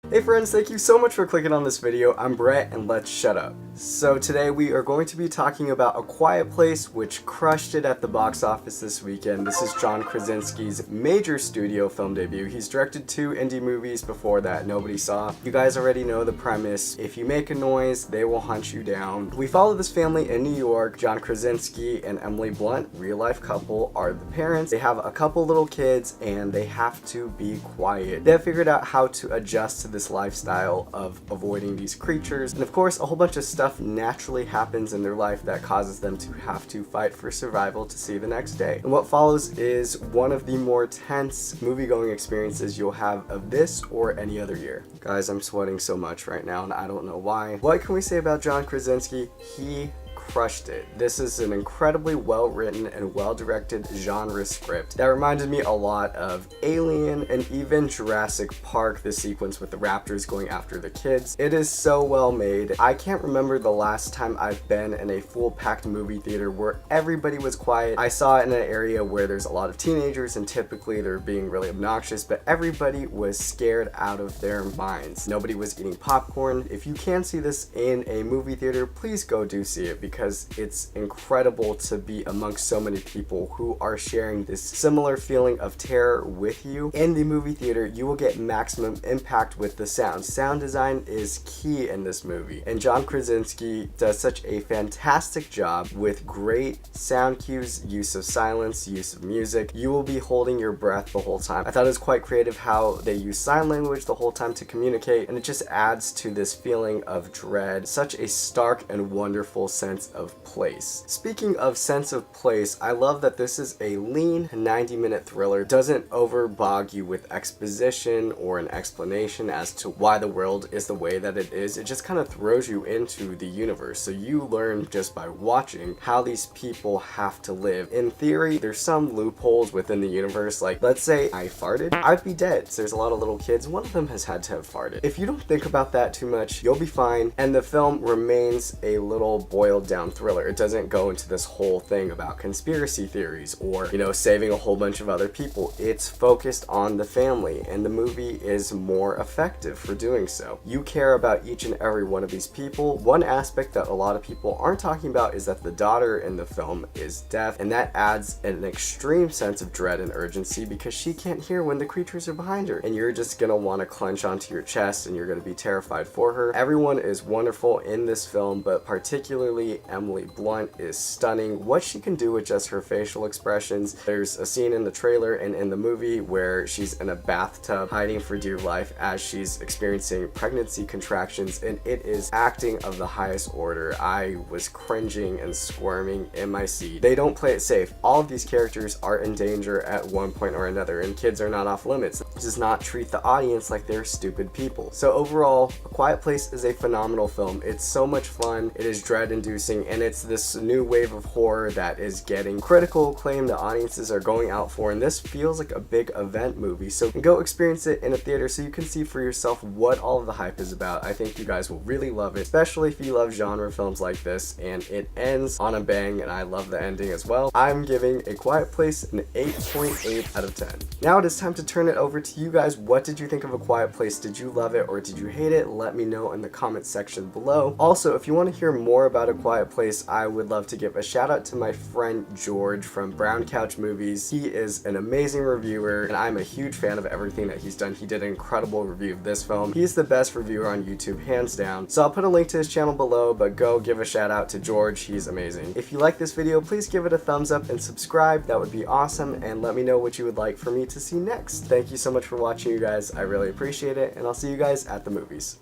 Hey friends, thank you so much for clicking on this video. I'm Brett and let's shut up. So today we are going to be talking about A Quiet Place, which crushed it at the box office this weekend. This is John Krasinski's major studio film debut. He's directed 2 indie movies before that nobody saw. You guys already know the premise. If you make a noise, they will hunt you down. We follow this family in New York. John Krasinski and Emily Blunt, real life couple, are the parents. They have a couple little kids and they have to be quiet. They have figured out how to adjust to this lifestyle of avoiding these creatures, and of course a whole bunch of stuff naturally happens in their life that causes them to have to fight for survival to see the next day. And what follows is one of the more tense movie-going experiences you'll have of this or any other year. Guys, I'm sweating so much right now and I don't know why. What can we say about John Krasinski? He crushed it. This is an incredibly well-written and well-directed genre script that reminded me a lot of Alien and even Jurassic Park, the sequence with the raptors going after the kids. It is so well made. I can't remember the last time I've been in a full packed movie theater where everybody was quiet. I saw it in an area where there's a lot of teenagers and typically they're being really obnoxious, but everybody was scared out of their minds. Nobody was eating popcorn. If you can see this in a movie theater, please go do see it, because it's incredible to be amongst so many people who are sharing this similar feeling of terror with you. In the movie theater, you will get maximum impact with the sound. Sound design is key in this movie, and John Krasinski does such a fantastic job with great sound cues, use of silence, use of music. You will be holding your breath the whole time. I thought it was quite creative how they use sign language the whole time to communicate, and it just adds to this feeling of dread. Such a stark and wonderful sense of place. Speaking of sense of place, I love that this is a lean 90-minute thriller. It doesn't overbog you with exposition or an explanation as to why the world is the way that it is. It just kind of throws you into the universe, so you learn just by watching how these people have to live. In theory, there's some loopholes within the universe, like let's say I farted, I'd be dead. So there's a lot of little kids, one of them has had to have farted. If you don't think about that too much, you'll be fine, and the film remains a little boiled down thriller. It doesn't go into this whole thing about conspiracy theories or, you know, saving a whole bunch of other people. It's focused on the family, and the movie is more effective for doing so. You care about each and every one of these people. One aspect that a lot of people aren't talking about is that the daughter in the film is deaf, and that adds an extreme sense of dread and urgency because she can't hear when the creatures are behind her, and you're just gonna want to clench onto your chest and you're gonna be terrified for her. Everyone is wonderful in this film, but particularly Emily Blunt is stunning. What she can do with just her facial expressions. There's a scene in the trailer and in the movie where she's in a bathtub hiding for dear life as she's experiencing pregnancy contractions, and it is acting of the highest order. I was cringing and squirming in my seat. They don't play it safe. All of these characters are in danger at one point or another, and kids are not off limits. It does not treat the audience like they're stupid people. So overall, A Quiet Place is a phenomenal film. It's so much fun. It is dread-inducing, and it's this new wave of horror that is getting critical acclaim that audiences are going out for, and this feels like a big event movie. So go experience it in a theater so you can see for yourself what all of the hype is about. I think you guys will really love it, especially if you love genre films like this, and it ends on a bang, and I love the ending as well. I'm giving A Quiet Place an 8.8 out of 10. Now it is time to turn it over to you guys. What did you think of A Quiet Place? Did you love it or did you hate it? Let me know in the comment section below. Also, if you want to hear more about A Quiet Place, I would love to give a shout out to my friend George from Brown Couch Movies. He is an amazing reviewer and I'm a huge fan of everything that he's done. He did an incredible review of this film. He's the best reviewer on YouTube, hands down. So I'll put a link to his channel below, but go give a shout out to George. He's amazing. If you like this video, please give it a thumbs up and subscribe. That would be awesome, and let me know what you would like for me to see next. Thank you so much for watching, you guys. I really appreciate it, and I'll see you guys at the movies.